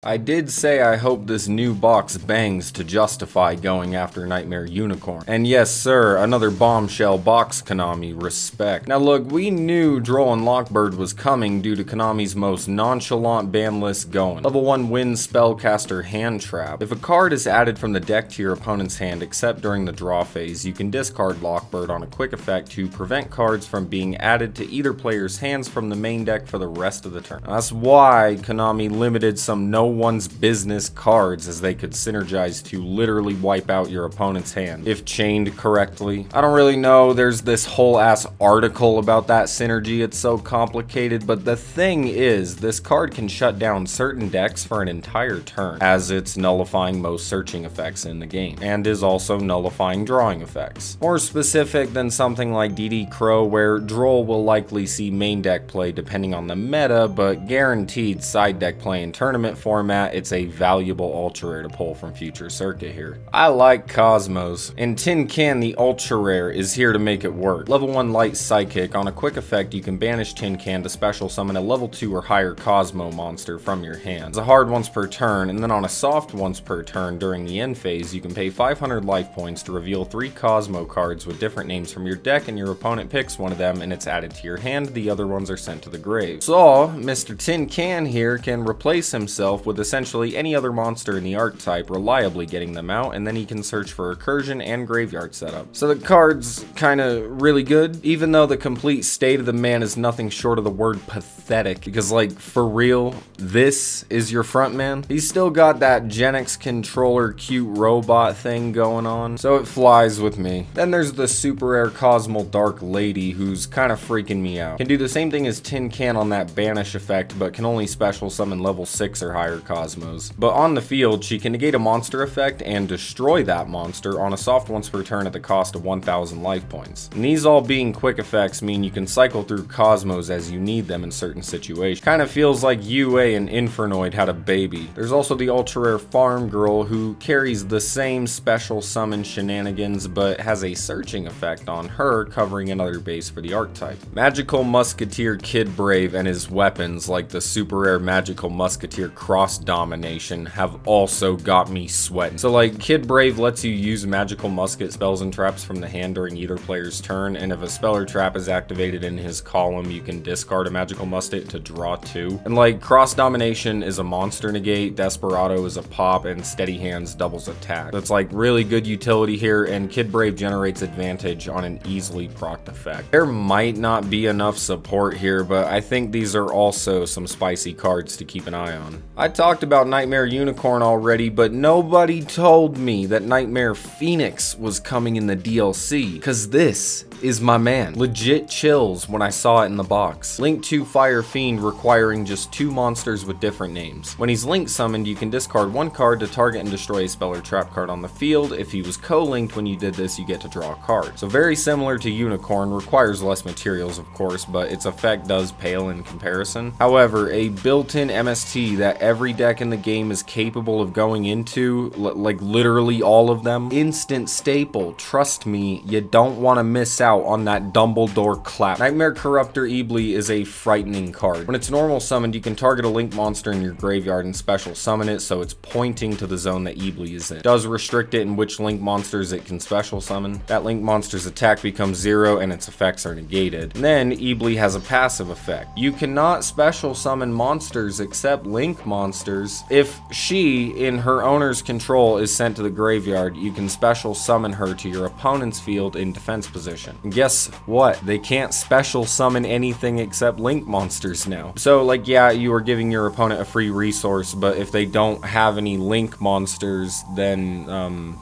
I did say I hope this new box bangs to justify going after Knightmare Unicorn. And yes sir, another bombshell box, Konami, respect. Now look, we knew Droll and Lockbird was coming due to Konami's most nonchalant ban list going. Level 1 Wind Spellcaster Hand Trap. If a card is added from the deck to your opponent's hand except during the draw phase, you can discard Lockbird on a quick effect to prevent cards from being added to either player's hands from the main deck for the rest of the turn. That's why Konami limited some no one's business cards, as they could synergize to literally wipe out your opponent's hand if chained correctly. I don't really know, there's this whole ass article about that synergy, it's so complicated, but the thing is, this card can shut down certain decks for an entire turn, as it's nullifying most searching effects in the game, and is also nullifying drawing effects. More specific than something like DD Crow, where Droll will likely see main deck play depending on the meta, but guaranteed side deck play in tournament format. It's a valuable ultra rare to pull from future circuit here. I like Kozmos. In Tin Can, the ultra rare is here to make it work. Level 1 Light Psychic. On a quick effect, you can banish Tin Can to special summon a level 2 or higher Kozmo monster from your hand. It's a hard once per turn, and then on a soft once per turn during the end phase, you can pay 500 life points to reveal 3 Kozmo cards with different names from your deck, and your opponent picks one of them and it's added to your hand. The other ones are sent to the grave. So, Mr. Tin Can here can replace himself with essentially any other monster in the archetype, reliably getting them out, and then he can search for recursion and graveyard setup. So the card's kinda really good, even though the complete state of the man is nothing short of the word pathetic, because like, for real, this is your front man? He's still got that Gen X controller cute robot thing going on, so it flies with me. Then there's the super rare Cosmo Dark Lady, who's kinda freaking me out. Can do the same thing as Tin Can on that banish effect, but can only special summon level 6 or higher Cosmos. But on the field, she can negate a monster effect and destroy that monster on a soft once per turn at the cost of 1000 life points. And these all being quick effects mean you can cycle through Cosmos as you need them in certain situations. Kinda feels like UA and Infernoid had a baby. There's also the ultra rare Farm Girl, who carries the same special summon shenanigans but has a searching effect on her, covering another base for the archetype. Magical Musketeer Kid Brave and his weapons, like the super rare Magical Musketeer Cross Domination, have also got me sweating. So like, Kid Brave lets you use magical musket spells and traps from the hand during either player's turn, and if a spell or trap is activated in his column, you can discard a magical musket to draw 2. And like, Cross Domination is a monster negate, Desperado is a pop, and Steady Hands doubles attack. That's like really good utility here, and Kid Brave generates advantage on an easily procced effect. There might not be enough support here, but I think these are also some spicy cards to keep an eye on. I talked about Knightmare Unicorn already, but nobody told me that Knightmare Phoenix was coming in the DLC, cause this is my man. Legit chills when I saw it in the box. Link to Fire Fiend, requiring just 2 monsters with different names. When he's link summoned, you can discard 1 card to target and destroy a spell or trap card on the field. If he was co-linked when you did this, you get to draw a card. So very similar to Unicorn, requires less materials of course, but its effect does pale in comparison. However, a built-in MST that every deck in the game is capable of going into, like literally all of them. Instant staple, trust me, you don't want to miss out on that Dumbledore clap. Knightmare Corruptor Eebly is a frightening card. When it's normal summoned, you can target a link monster in your graveyard and special summon it, so it's pointing to the zone that Eebly is in. It does restrict it in which link monsters it can special summon. That link monster's attack becomes 0 and its effects are negated. And then Eebly has a passive effect. You cannot special summon monsters except link monsters. If she, in her owner's control, is sent to the graveyard, you can special summon her to your opponent's field in defense position. And guess what? They can't special summon anything except link monsters now. So like, yeah, you are giving your opponent a free resource, but if they don't have any link monsters, then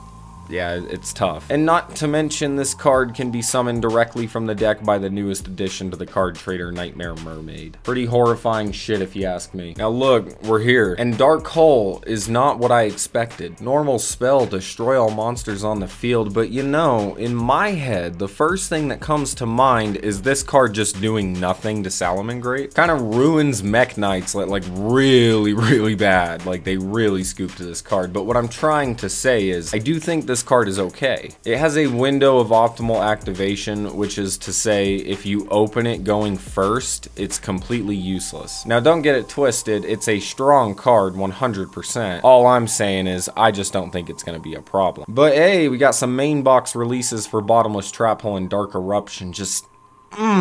yeah, it's tough. And not to mention, this card can be summoned directly from the deck by the newest addition to the card trader, Nightmare Mermaid. Pretty horrifying shit if you ask me. Now look, we're here. And Dark Hole is not what I expected. Normal spell, destroy all monsters on the field, but you know, in my head, the first thing that comes to mind is this card just doing nothing to Salamangreat. Kind of ruins Mech Knights like really bad. Like, they really scooped to this card. But what I'm trying to say is, I do think this this card is okay. It has a window of optimal activation, which is to say if you open it going first, it's completely useless. Now don't get it twisted, it's a strong card 100%. All I'm saying is I just don't think it's going to be a problem. But hey, we got some main box releases for Bottomless Trap Hole and Dark Eruption. Just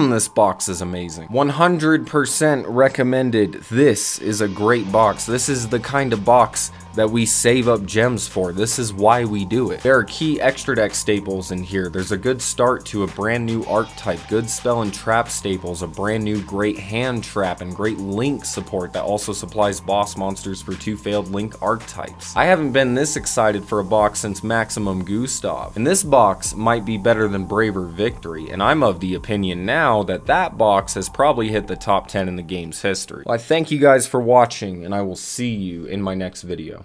this box is amazing. 100% recommended. This is a great box. This is the kind of box that we save up gems for. This is why we do it. There are key extra deck staples in here. There's a good start to a brand new archetype, good spell and trap staples, a brand new great hand trap, and great link support that also supplies boss monsters for 2 failed link archetypes. I haven't been this excited for a box since Maximum Gustav, and this box might be better than Braver Victory, and I'm of the opinion now that that box has probably hit the top 10 in the game's history. Well, I thank you guys for watching, and I will see you in my next video.